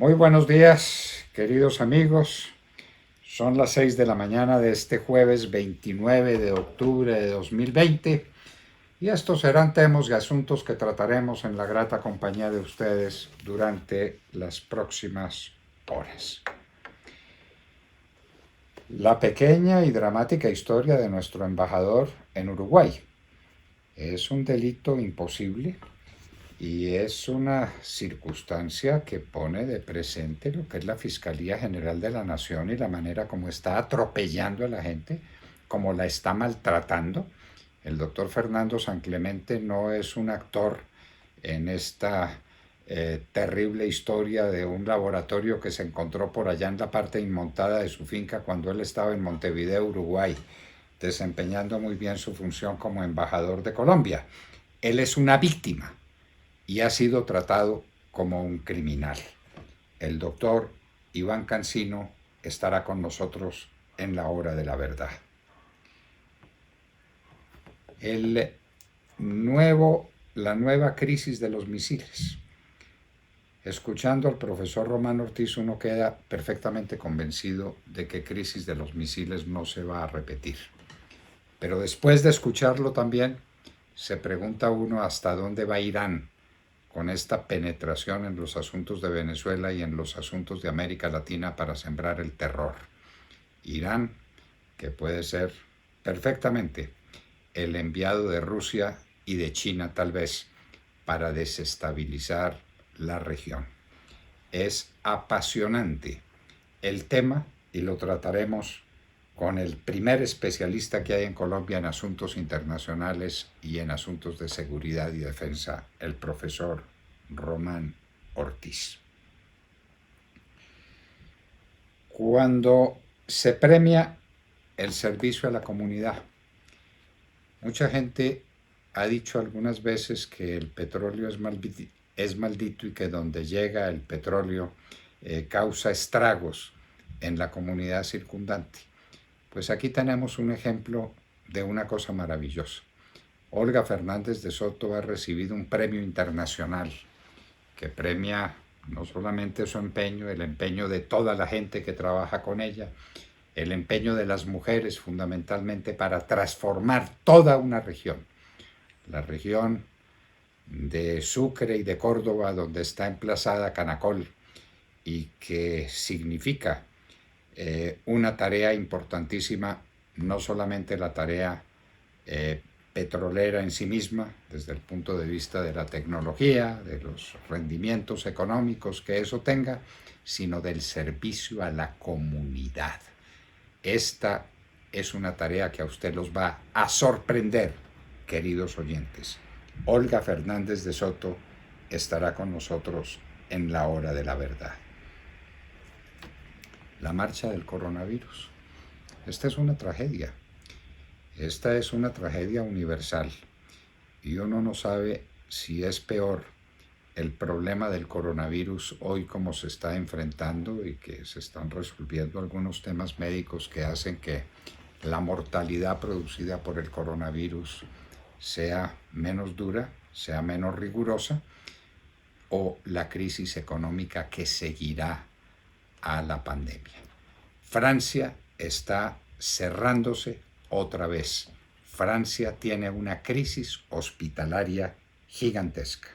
Muy buenos días, queridos amigos. Son las 6 de la mañana de este jueves 29 de octubre de 2020 y estos serán temas y asuntos que trataremos en la grata compañía de ustedes durante las próximas horas. La pequeña y dramática historia de nuestro embajador en Uruguay. Es un delito imposible y es una circunstancia que pone de presente lo que es la Fiscalía General de la Nación y la manera como está atropellando a la gente, como la está maltratando. El doctor Fernando San Clemente no es un actor en esta terrible historia de un laboratorio que se encontró por allá en la parte inmontada de su finca cuando él estaba en Montevideo, Uruguay, desempeñando muy bien su función como embajador de Colombia. Él es una víctima y ha sido tratado como un criminal. El doctor Iván Cancino estará con nosotros en la hora de la verdad. La nueva crisis de los misiles. Escuchando al profesor Román Ortiz, uno queda perfectamente convencido de que crisis de los misiles no se va a repetir. Pero después de escucharlo también, se pregunta uno hasta dónde va Irán con esta penetración en los asuntos de Venezuela y en los asuntos de América Latina para sembrar el terror. Irán, que puede ser perfectamente el enviado de Rusia y de China tal vez para desestabilizar la región. Es apasionante el tema y lo trataremos con el primer especialista que hay en Colombia en asuntos internacionales y en asuntos de seguridad y defensa, el profesor Román Ortiz. Cuando se premia el servicio a la comunidad, mucha gente ha dicho algunas veces que el petróleo es maldito y que donde llega el petróleo causa estragos en la comunidad circundante. Pues aquí tenemos un ejemplo de una cosa maravillosa. Olga Fernández de Soto ha recibido un premio internacional que premia no solamente su empeño, el empeño de toda la gente que trabaja con ella, el empeño de las mujeres fundamentalmente para transformar toda una región. La región de Sucre y de Córdoba, donde está emplazada Canacol, y que significa una tarea importantísima, no solamente la tarea petrolera en sí misma, desde el punto de vista de la tecnología, de los rendimientos económicos que eso tenga, sino del servicio a la comunidad. Esta es una tarea que a usted los va a sorprender, queridos oyentes. Olga Fernández de Soto estará con nosotros en la hora de la verdad. La marcha del coronavirus. Esta es una tragedia. Esta es una tragedia universal y uno no sabe si es peor el problema del coronavirus hoy como se está enfrentando y que se están resolviendo algunos temas médicos que hacen que la mortalidad producida por el coronavirus sea menos dura, sea menos rigurosa, o la crisis económica que seguirá a la pandemia. Francia está cerrándose otra vez. Francia tiene una crisis hospitalaria gigantesca.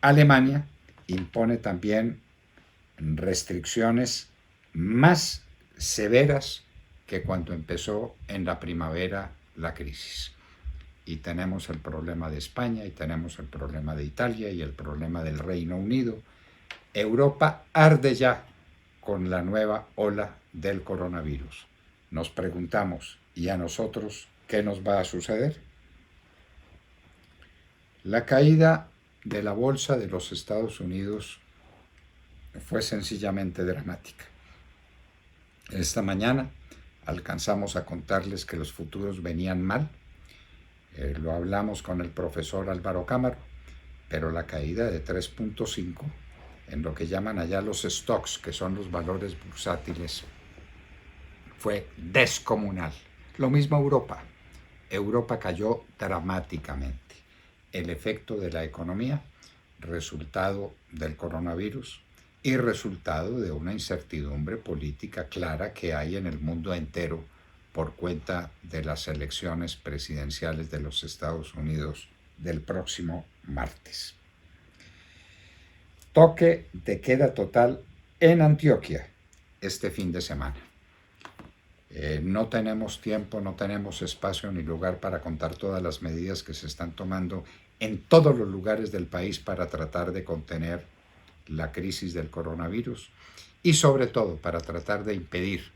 Alemania impone también restricciones más severas que cuando empezó en la primavera la crisis. Y tenemos el problema de España, y tenemos el problema de Italia, y el problema del Reino Unido. Europa arde ya con la nueva ola del coronavirus. Nos preguntamos, ¿y a nosotros qué nos va a suceder? La caída de la bolsa de los Estados Unidos fue sencillamente dramática. Esta mañana alcanzamos a contarles que los futuros venían mal. Lo hablamos con el profesor Álvaro Cámara, pero la caída de 3.5 en lo que llaman allá los stocks, que son los valores bursátiles, fue descomunal. Lo mismo Europa. Europa cayó dramáticamente. El efecto de la economía, resultado del coronavirus, y resultado de una incertidumbre política clara que hay en el mundo entero por cuenta de las elecciones presidenciales de los Estados Unidos del próximo martes. Toque de queda total en Antioquia este fin de semana. No tenemos tiempo, no tenemos espacio ni lugar para contar todas las medidas que se están tomando en todos los lugares del país para tratar de contener la crisis del coronavirus y sobre todo para tratar de impedir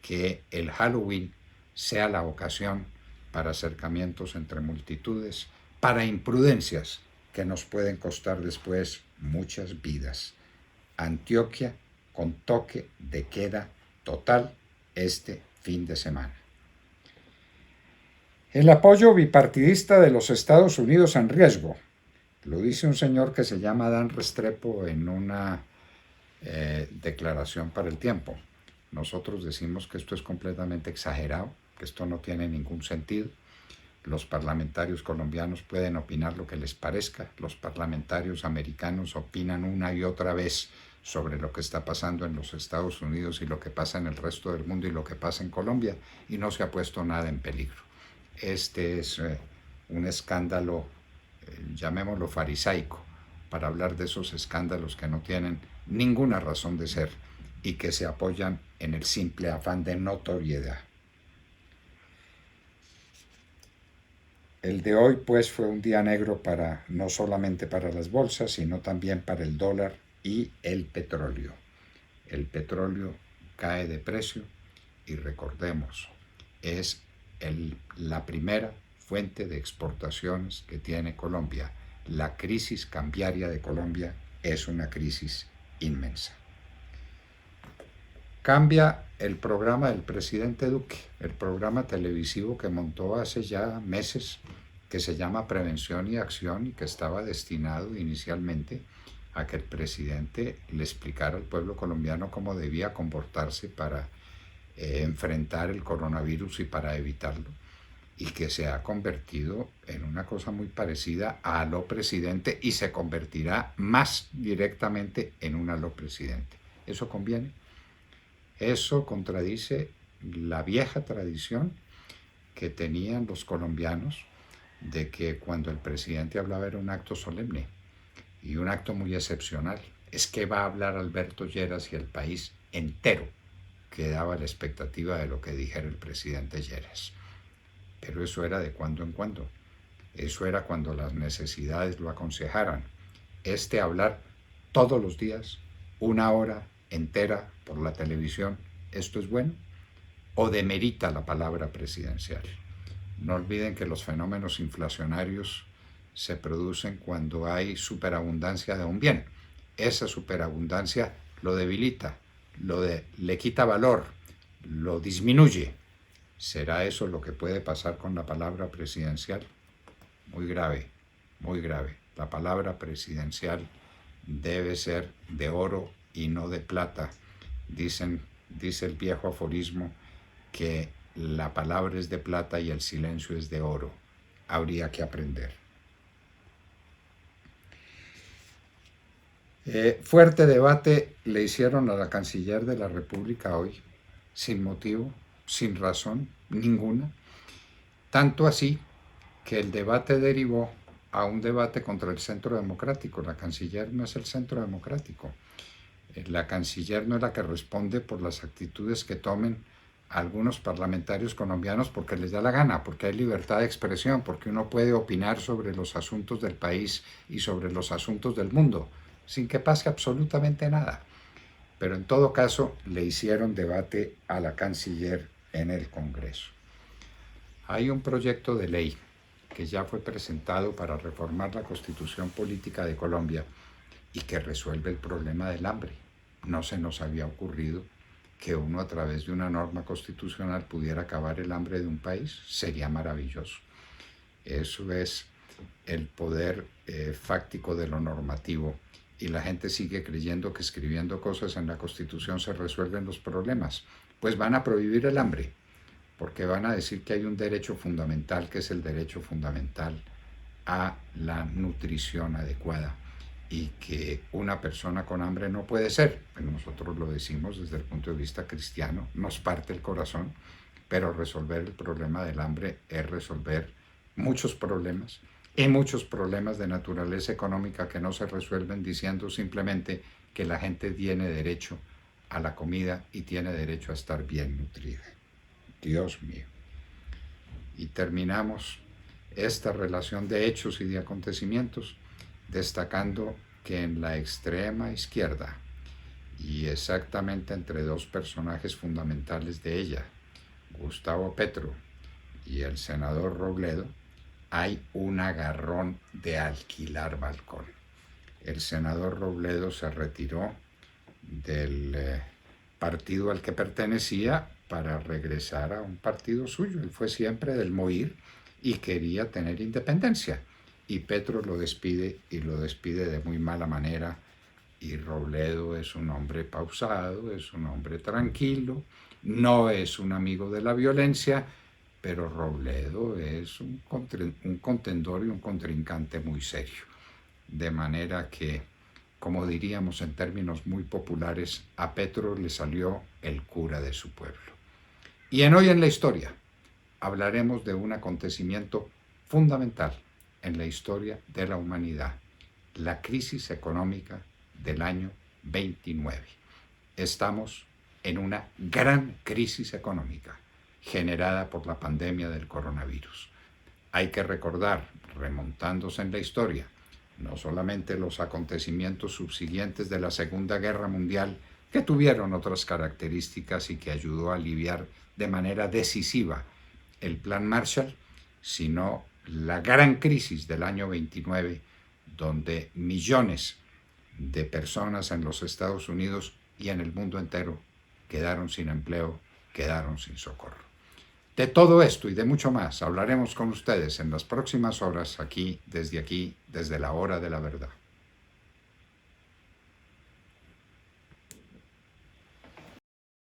que el Halloween sea la ocasión para acercamientos entre multitudes, para imprudencias que nos pueden costar después muchas vidas. Antioquia con toque de queda total este fin de semana. El apoyo bipartidista de los Estados Unidos en riesgo. Lo dice un señor que se llama Dan Restrepo en una declaración para El Tiempo. Nosotros decimos que esto es completamente exagerado, que esto no tiene ningún sentido. Los parlamentarios colombianos pueden opinar lo que les parezca. Los parlamentarios americanos opinan una y otra vez sobre lo que está pasando en los Estados Unidos y lo que pasa en el resto del mundo y lo que pasa en Colombia, y no se ha puesto nada en peligro. Este es un escándalo, llamémoslo farisaico, para hablar de esos escándalos que no tienen ninguna razón de ser y que se apoyan en el simple afán de notoriedad. El de hoy, pues, fue un día negro no solamente para las bolsas, sino también para el dólar y el petróleo. El petróleo cae de precio y recordemos, es la primera fuente de exportaciones que tiene Colombia. La crisis cambiaria de Colombia es una crisis inmensa. Cambia el programa del presidente Duque, el programa televisivo que montó hace ya meses, que se llama Prevención y Acción y que estaba destinado inicialmente a que el presidente le explicara al pueblo colombiano cómo debía comportarse para enfrentar el coronavirus y para evitarlo, y que se ha convertido en una cosa muy parecida a Aló Presidente y se convertirá más directamente en un Aló Presidente. ¿Eso conviene? Eso contradice la vieja tradición que tenían los colombianos de que cuando el presidente hablaba era un acto solemne y un acto muy excepcional. Es que va a hablar Alberto Lleras y el país entero quedaba la expectativa de lo que dijera el presidente Lleras. Pero eso era de cuando en cuando. Eso era cuando las necesidades lo aconsejaran. Hablar todos los días, una hora entera por la televisión, ¿esto es bueno? ¿O demerita la palabra presidencial? No olviden que los fenómenos inflacionarios se producen cuando hay superabundancia de un bien. Esa superabundancia lo debilita, le quita valor, lo disminuye. ¿Será eso lo que puede pasar con la palabra presidencial? Muy grave, muy grave. La palabra presidencial debe ser de oro y no de plata. Dice el viejo aforismo que la palabra es de plata y el silencio es de oro. Habría que aprender. Fuerte debate le hicieron a la canciller de la República hoy, sin motivo, sin razón ninguna. Tanto así que el debate derivó a un debate contra el Centro Democrático. La canciller no es el Centro Democrático. La canciller no es la que responde por las actitudes que tomen algunos parlamentarios colombianos porque les da la gana, porque hay libertad de expresión, porque uno puede opinar sobre los asuntos del país y sobre los asuntos del mundo, sin que pase absolutamente nada. Pero en todo caso le hicieron debate a la canciller en el Congreso. Hay un proyecto de ley que ya fue presentado para reformar la Constitución Política de Colombia y que resuelve el problema del hambre. No se nos había ocurrido que uno a través de una norma constitucional pudiera acabar el hambre de un país. Sería maravilloso. Eso es el poder fáctico de lo normativo, y la gente sigue creyendo que escribiendo cosas en la Constitución se resuelven los problemas. Pues van a prohibir el hambre, porque van a decir que hay un derecho fundamental, que es el derecho fundamental a la nutrición adecuada. y que una persona con hambre no puede ser. Nosotros lo decimos desde el punto de vista cristiano, nos parte el corazón, pero resolver el problema del hambre es resolver muchos problemas y muchos problemas de naturaleza económica que no se resuelven diciendo simplemente que la gente tiene derecho a la comida y tiene derecho a estar bien nutrida. Dios mío. Y terminamos esta relación de hechos y de acontecimientos destacando que en la extrema izquierda y exactamente entre dos personajes fundamentales de ella, Gustavo Petro y el senador Robledo, hay un agarrón de alquilar balcón. El senador Robledo se retiró del partido al que pertenecía para regresar a un partido suyo. Él fue siempre del MOIR y quería tener independencia. Y Petro lo despide y lo despide de muy mala manera. Y Robledo es un hombre pausado, es un hombre tranquilo, no es un amigo de la violencia, pero Robledo es un contendor y un contrincante muy serio. De manera que, como diríamos en términos muy populares, a Petro le salió el cura de su pueblo. Y en Hoy en la Historia hablaremos de un acontecimiento fundamental en la historia de la humanidad, la crisis económica del año 29. Estamos en una gran crisis económica generada por la pandemia del coronavirus. Hay que recordar, remontándose en la historia, no solamente los acontecimientos subsiguientes de la Segunda Guerra Mundial, que tuvieron otras características y que ayudó a aliviar de manera decisiva el Plan Marshall, sino la gran crisis del año 29, donde millones de personas en los Estados Unidos y en el mundo entero quedaron sin empleo, quedaron sin socorro. De todo esto y de mucho más hablaremos con ustedes en las próximas horas aquí, desde la hora de la verdad.